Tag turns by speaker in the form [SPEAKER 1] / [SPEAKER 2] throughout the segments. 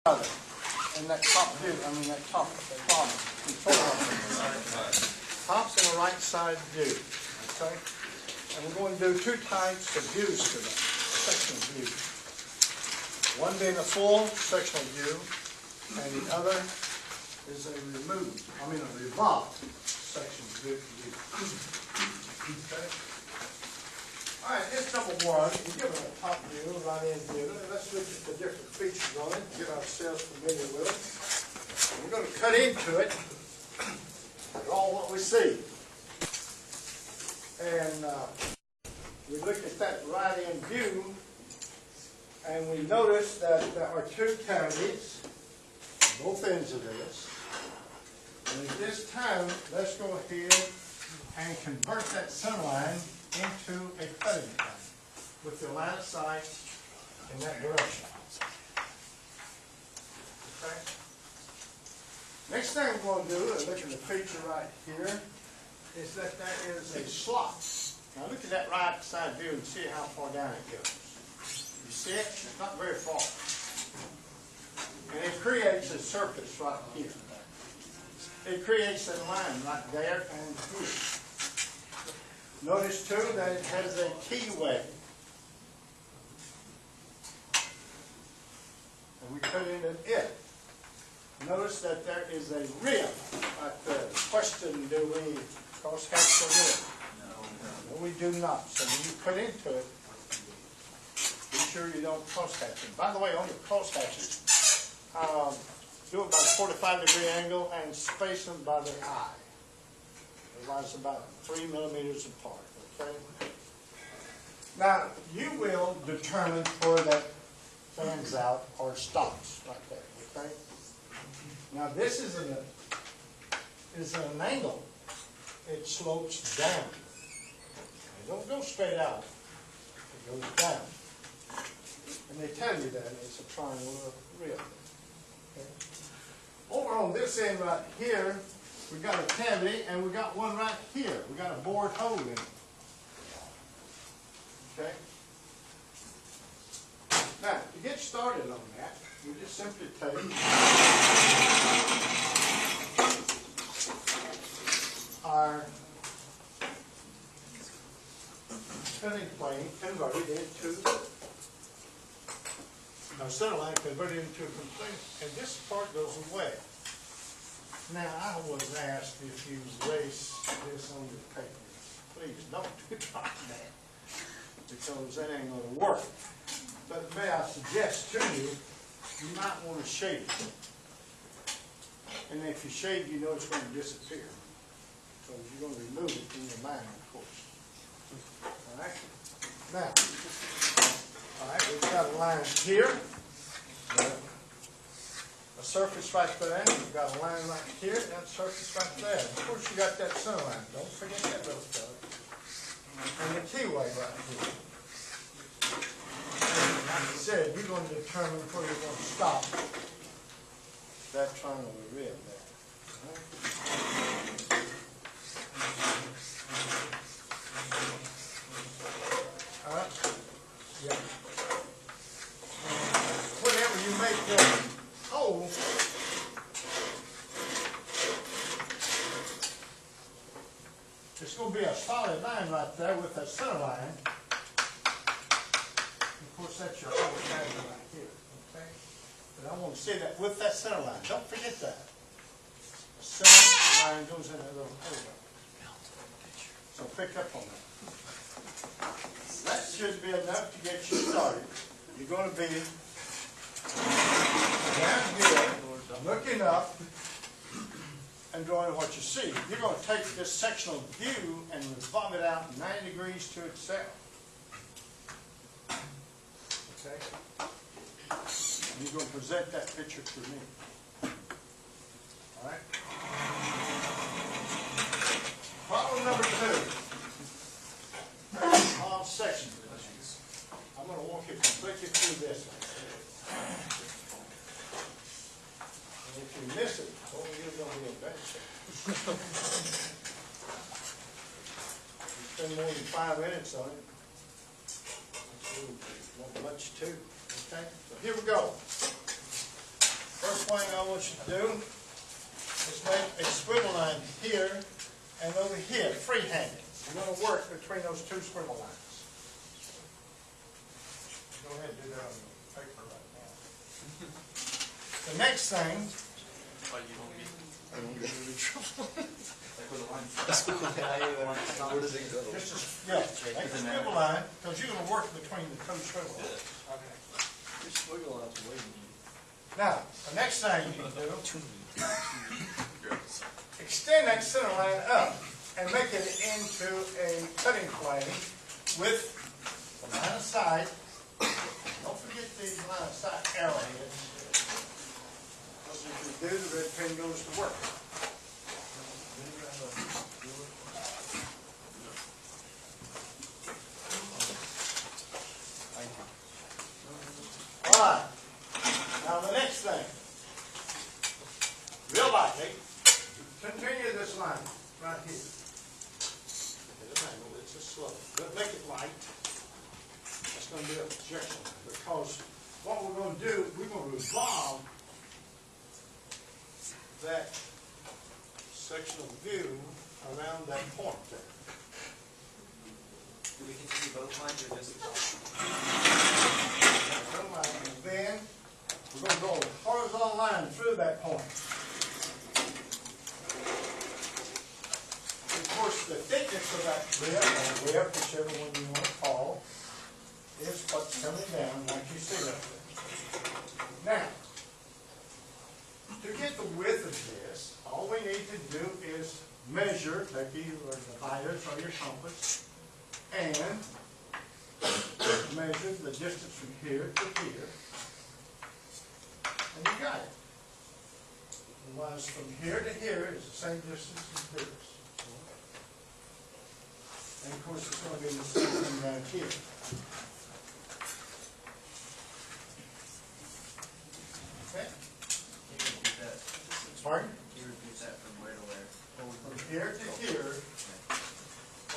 [SPEAKER 1] And that top view, that top control. Top's in the right side view. Okay? And we're going to do two types of views to that. Sectional view. One being a full sectional view, and the other is a revolved sectional view. Okay? Alright, here's number one. We're given a top view, right-in view. Let's look at the different features on it, get ourselves familiar with it. We're going to cut into it, draw what we see. And we look at that right-in view, and we notice that there are two cavities, both ends of this. And at this time, let's go ahead and convert that centerline into a cutting plane with the line of sight in that direction. Okay. Next thing we're going to do, look at the feature right here, is that there is a slot. Now look at that right side view and see how far down it goes. You see it? It's not very far. And it creates a surface right here. It creates a line right there and here. Notice too that it has a keyway. And we cut into it. Notice that there is a rib right there. The question, do we cross-hatch the rib? No, we do not. So when you cut into it, be sure you don't cross-hatch it. By the way, on the cross-hatches, do it by a 45-degree angle and space them by the eye. Otherwise, about 3 millimeters apart. Okay. Now you will determine where that fans out or stops right there. Okay. Now this is an angle. It slopes down. It don't go straight out. It goes down. And they tell you that it's a triangular rib. Okay. Over on this end right here, we got a cavity, and we got one right here. We got a bored hole in it. Okay? Now, to get started on that, we just simply take our cutting plane, converted into our centerline, converted into a complete, and this part goes away. Now, I was asked if you erase this on your paper. Please don't try that, because that ain't going to work. But may I suggest to you, you might want to shade it. And if you shade, you know it's going to disappear. So you're going to remove it in your mind, of course. All right? Now, all right, we've got a line here. A surface right there, you've got a line right here, and a surface right there. Of course, you got that center line. Don't forget that little stuff. And the keyway right here. And like I said, you're going to determine where you're going to stop that triangle rib there. All right? Yeah. Whenever you make the hole, it's going to be a solid line right there with that center line. Of course, that's your whole cavity right here. Okay? But I want to say that with that center line. Don't forget that. The center line goes in that little hole. So pick up on that. That should be enough to get you started. You're going to be down here, looking up, and drawing what you see. You're going to take this sectional view and revolve it out 90 degrees to itself. Okay? And you're going to present that picture to me. All right? Problem number 2. Section. I'm going to walk you completely through this. And if you miss it, you're going to be in bad shape. You spend more than 5 minutes on it. Not much too. Okay? So here we go. what you do is make a swivel line here and over here, freehanding. You're going to work between those two swivel lines. Go ahead and do that on the paper right now. The next thing.
[SPEAKER 2] Oh, you don't get.
[SPEAKER 3] I don't get into trouble.
[SPEAKER 2] Like with a line.
[SPEAKER 3] Where does it go?
[SPEAKER 1] Just a, yeah, make a swivel line, because you're going to work between the two swivel lines. Okay.
[SPEAKER 3] Your squiggle line's way neat.
[SPEAKER 1] Now, the next thing you can do, extend that center line up and make it into a cutting plane with the line of sight. Don't forget these line of sight arrowheads. Because if you do, the red pen goes to work. All right. Now the next thing. Real lightly, continue this line right here. At an angle, it's a slope. But make it light. That's going to be a projection line, because what we're going to do, we're going to revolve that sectional view around that point there.
[SPEAKER 2] Do we continue both lines or just the top?
[SPEAKER 1] And then we're going to go a horizontal line through that point. Of course, the thickness of that rib, or rib, whichever one you want to call, is what's coming down like you see up there. Now, to get the width of this, all we need to do is measure, take either the dividers or your compass, and measure the distance from here to here, and you got it. Otherwise, from here to here is the same distance as this. And of course, it's going to be the same thing right here. Okay?
[SPEAKER 2] Can you repeat that?
[SPEAKER 1] Pardon?
[SPEAKER 2] Can you repeat that from where to where?
[SPEAKER 1] From here to here,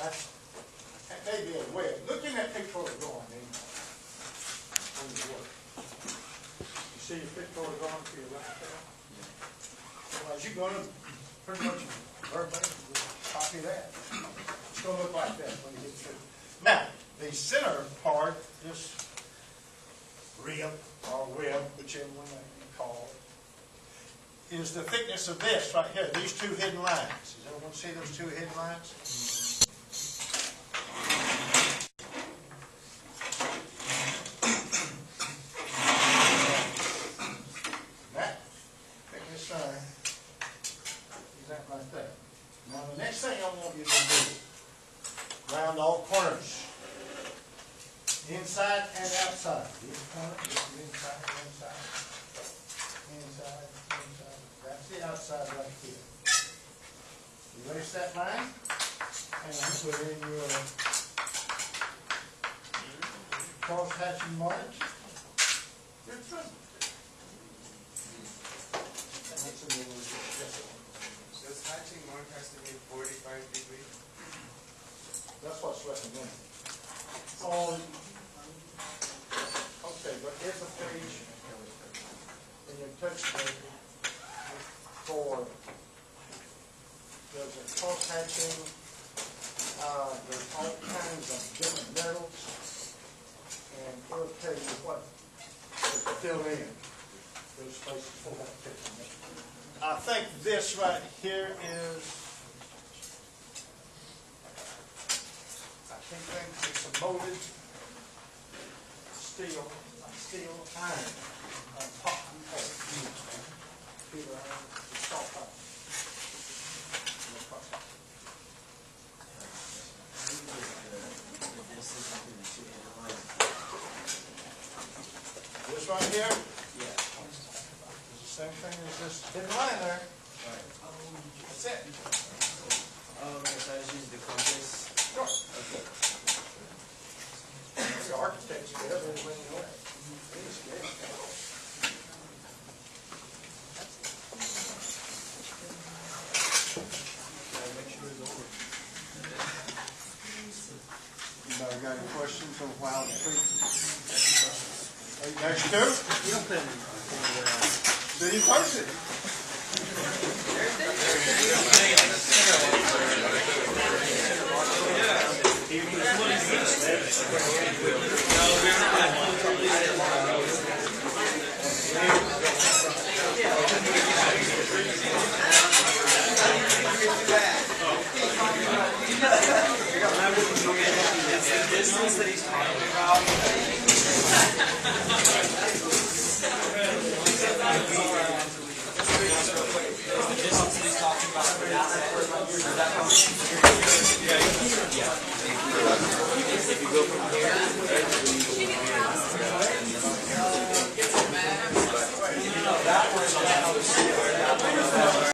[SPEAKER 1] that may be a way of looking at pictorial drawing on the work. You see your pictorial drawing to your right there? Otherwise, you're going to pretty much verbatim copy that. It's going to look like that when you get through. Now, the center part, this rib, or rib, whichever one you call it, is the thickness of this right here, these two hidden lines. Does everyone see those two hidden lines? That thickness there is that right there. Now the next thing I want you to do, round all corners. Inside and outside. This corner, this is inside, inside. Inside, inside. That's the outside right here. Erase that line and put in your cross-hatching marks. You're through. That's a little bit.
[SPEAKER 4] Does hatching mark has to be 45 degrees?
[SPEAKER 1] That's what's recommended. Oh, okay, but here's a page in your textbook for, there's a cross-hatching, there's all kinds of different metals, and it'll tell you what to fill in those places for that picture. I think this right here is, I think it's a molded steel iron on top of steel iron, salt iron. This right here
[SPEAKER 2] Yeah.
[SPEAKER 1] is the same thing as this hidden line there. That's it.
[SPEAKER 2] Oh, okay, so I just use the compass.
[SPEAKER 1] Sure.
[SPEAKER 2] Okay.
[SPEAKER 1] The architects did everything you know. They just did.
[SPEAKER 2] Gotta make sure it's over.
[SPEAKER 1] Anybody got any questions on how to treat? Next two?
[SPEAKER 2] You don't put anything
[SPEAKER 1] See, city person.
[SPEAKER 2] The distance that he's talking about.